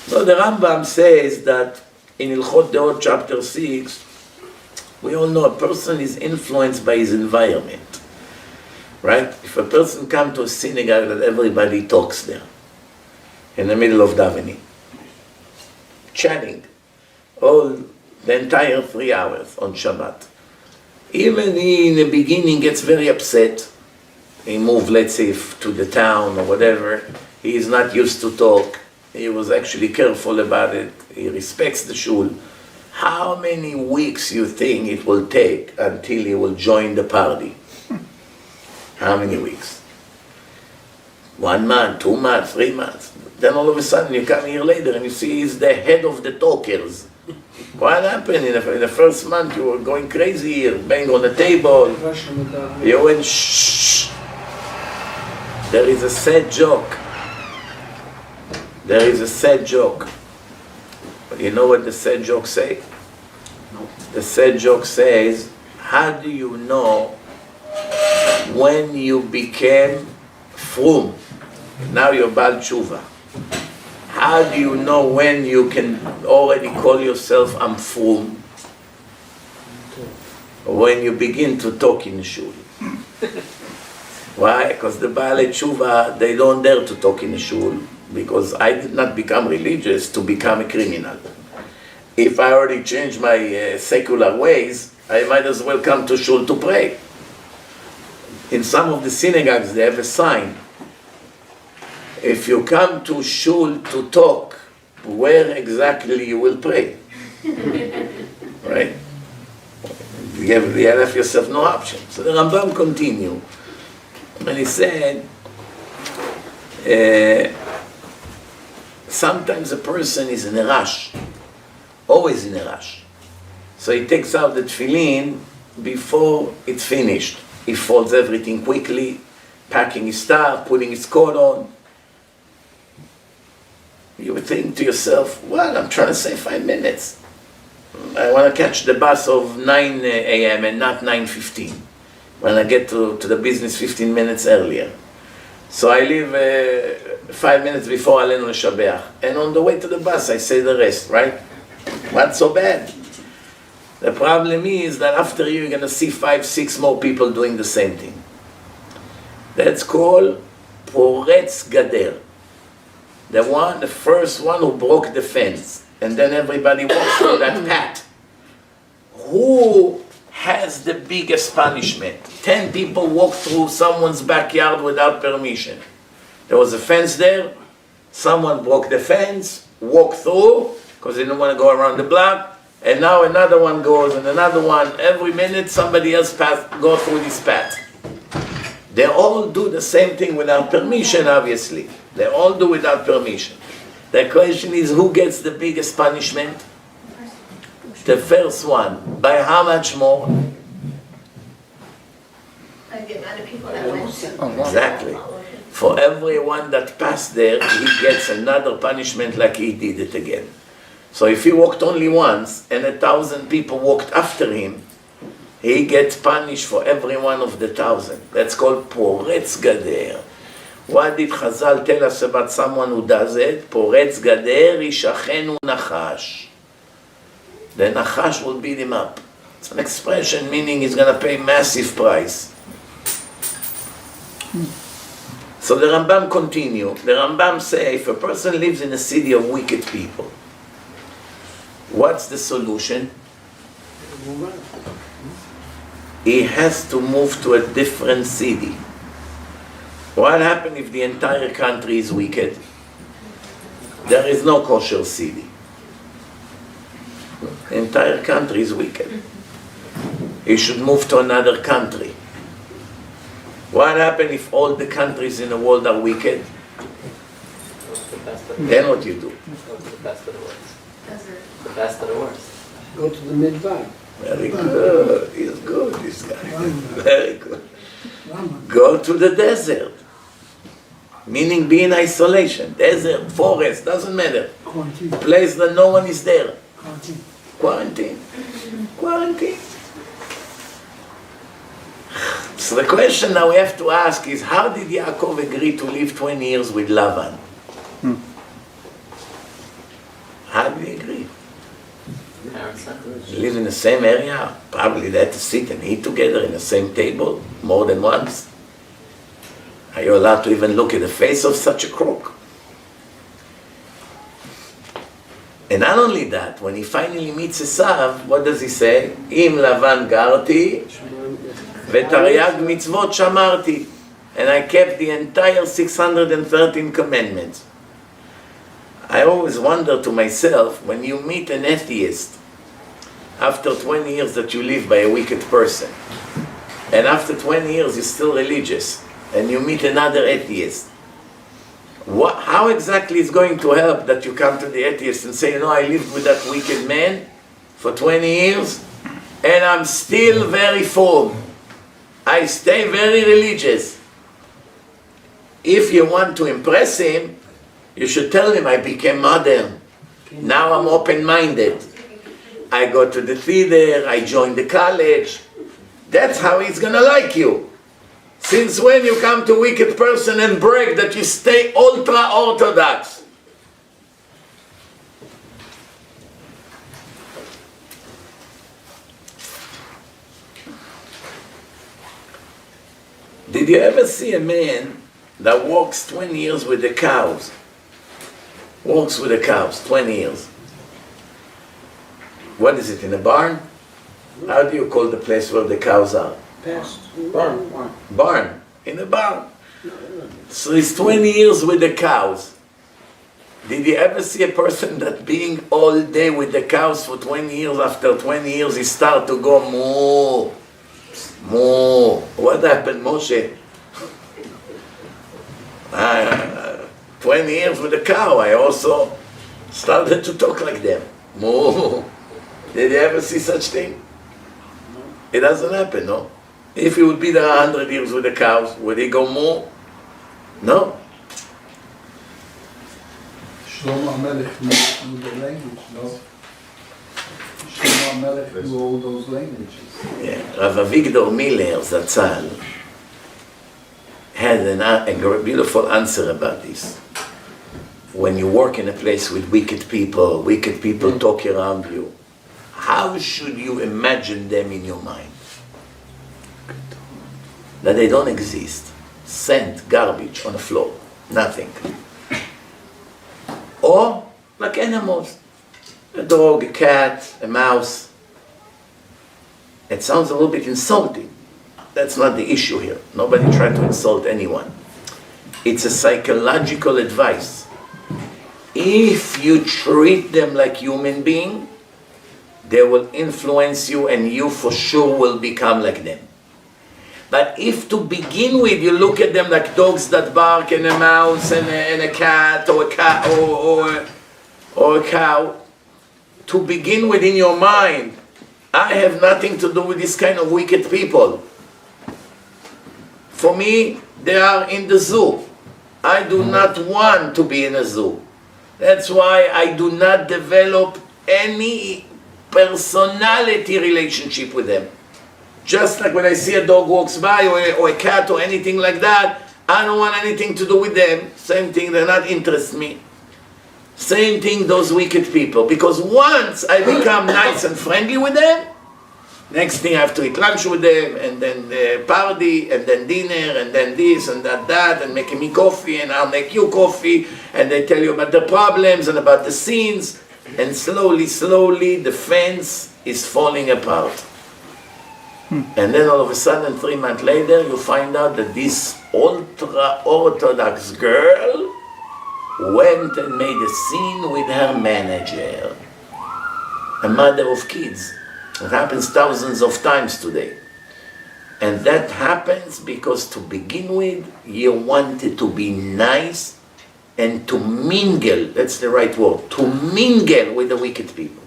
So the Rambam says that in Ilchot Deot chapter 6, we all know a person is influenced by his environment, right? If a person comes to a synagogue that everybody talks there, in the middle of davening, chatting, all the entire 3 hours on Shabbat, even he in the beginning gets very upset. He moved, let's say, to the town or whatever. He is not used to talk. He was actually careful about it. He respects the shul. How many weeks you think it will take until he will join the party? How many weeks? 1 month, 2 months, 3 months. Then all of a sudden you come here later and you see he's the head of the talkers. What happened? In the first month you were going crazy here, bang on the table. You went shh. There is a sad joke. There is a sad joke. You know what the sad joke say? No. The sad joke says, how do you know when you became frum? Now you're Baal Tshuva. How do you know when you can already call yourself I'm frum? When you begin to talk in shul. Why? Because the Baal Tshuva, they don't dare to talk in shul, because I did not become religious to become a criminal. If I already changed my secular ways, I might as well come to shul to pray. In some of the synagogues, they have a sign. If you come to shul to talk, where exactly you will pray? Right? You have yourself no option. So the Rambam continued, and he said, sometimes a person is in a rush, always in a rush. So he takes out the tefillin before it's finished. He folds everything quickly, packing his stuff, putting his coat on. You would think to yourself, well, I'm trying to save 5 minutes. I want to catch the bus of 9 a.m. and not 9:15. When I get to the business 15 minutes earlier. So I leave 5 minutes before Alenu L'Shabeach. And on the way to the bus, I say the rest, right? Not so bad. The problem is that after you're going to see 5, 6 more people doing the same thing. That's called Poretz Gader. The first one who broke the fence. And then everybody walks through that path. Who has the biggest punishment? 10 people walk through someone's backyard without permission. There was a fence there. Someone broke the fence, walked through, because they didn't want to go around the block. And now another one goes, and another one. Every minute somebody else go through this path. They all do the same thing without permission, obviously. They all do without permission. The question is, who gets the biggest punishment? The first one. By how much more? Like the amount of people that went. Exactly. For everyone that passed there, he gets another punishment like he did it again. So if he walked only once, and 1,000 people walked after him, he gets punished for every one of the 1,000. That's called Poretz Gader. What did Chazal tell us about someone who does it? Poretz Gader Yishachenu Nachash. The Nachash will beat him up. It's an expression meaning he's going to pay massive price. So the Rambam continue. The Rambam say, if a person lives in a city of wicked people, what's the solution? He has to move to a different city. What happens if the entire country is wicked? There is no kosher city. The entire country is wicked. He should move to another country. What happens if all the countries in the world are wicked? Then what you do? Go to the best of the worst. The best of the worst. Go to the Midbar. Very good. He's good, this guy. Very good. Go to the desert. Meaning be in isolation. Desert, forest, doesn't matter. Quarantine. Place that no one is there. Quarantine. Quarantine. Quarantine. So the question now we have to ask is, how did Yaakov agree to live 20 years with Lavan? live in the same area, probably they had to sit and eat together in the same table more than once. Are you allowed to even look at the face of such a crook? And not only that, when he finally meets Esav, what does he say? Im Lavan garti, v'taryag mitzvot shamarti. And I kept the entire 613 commandments. I always wonder to myself, when you meet an atheist, after 20 years that you live by a wicked person, and after 20 years you're still religious, and you meet another atheist, how exactly is going to help that you come to the atheist and say, I lived with that wicked man for 20 years, and I'm still very firm. I stay very religious. If you want to impress him, you should tell him I became modern. Now I'm open-minded. I go to the theater, I join the college. That's how he's gonna like you. Since when you come to a wicked person and brag that you stay ultra-orthodox? Did you ever see a man that walks 20 years with the cows? Walks with the cows, 20 years. What is it, in a barn? How do you call the place where the cows are? Barn. Barn. In a barn. So he's 20 years with the cows. Did you ever see a person that being all day with the cows for 20 years, after 20 years he start to go moo, moo? What happened, Moshe? 20 years with a cow, I also started to talk like them. Moo. Did you ever see such thing? It doesn't happen, no? If he would be there 100 years with the cows, would he go moo? No. Shlomo HaMelech knew the language, no? Shlomo HaMelech knew all those languages. Yeah. Rav Avigdor Miller Zatzal had a beautiful answer about this. When you work in a place with wicked people talk around you, how should you imagine them in your mind? That they don't exist. Sand, garbage on the floor, nothing. Or like animals, a dog, a cat, a mouse. It sounds a little bit insulting. That's not the issue here. Nobody tried to insult anyone. It's a psychological advice. If you treat them like human beings, they will influence you and you for sure will become like them. But if to begin with you look at them like dogs that bark and a mouse and a cat or a cow, to begin with in your mind, I have nothing to do with this kind of wicked people. For me, they are in the zoo. I do not want to be in a zoo. That's why I do not develop any personality relationship with them. Just like when I see a dog walks by or a cat or anything like that, I don't want anything to do with them. Same thing, they're not interest me. Same thing, those wicked people. Because once I become nice and friendly with them, next thing I have to eat lunch with them, and then party, and then dinner, and then this and that, and making me coffee, and I'll make you coffee, and they tell you about the problems and about the scenes, and slowly the fence is falling apart. And then all of a sudden, 3 months later, you find out that this ultra-Orthodox girl went and made a scene with her manager, a mother of kids. It happens thousands of times today. And that happens because to begin with, you wanted to be nice and to mingle, that's the right word, to mingle with the wicked people.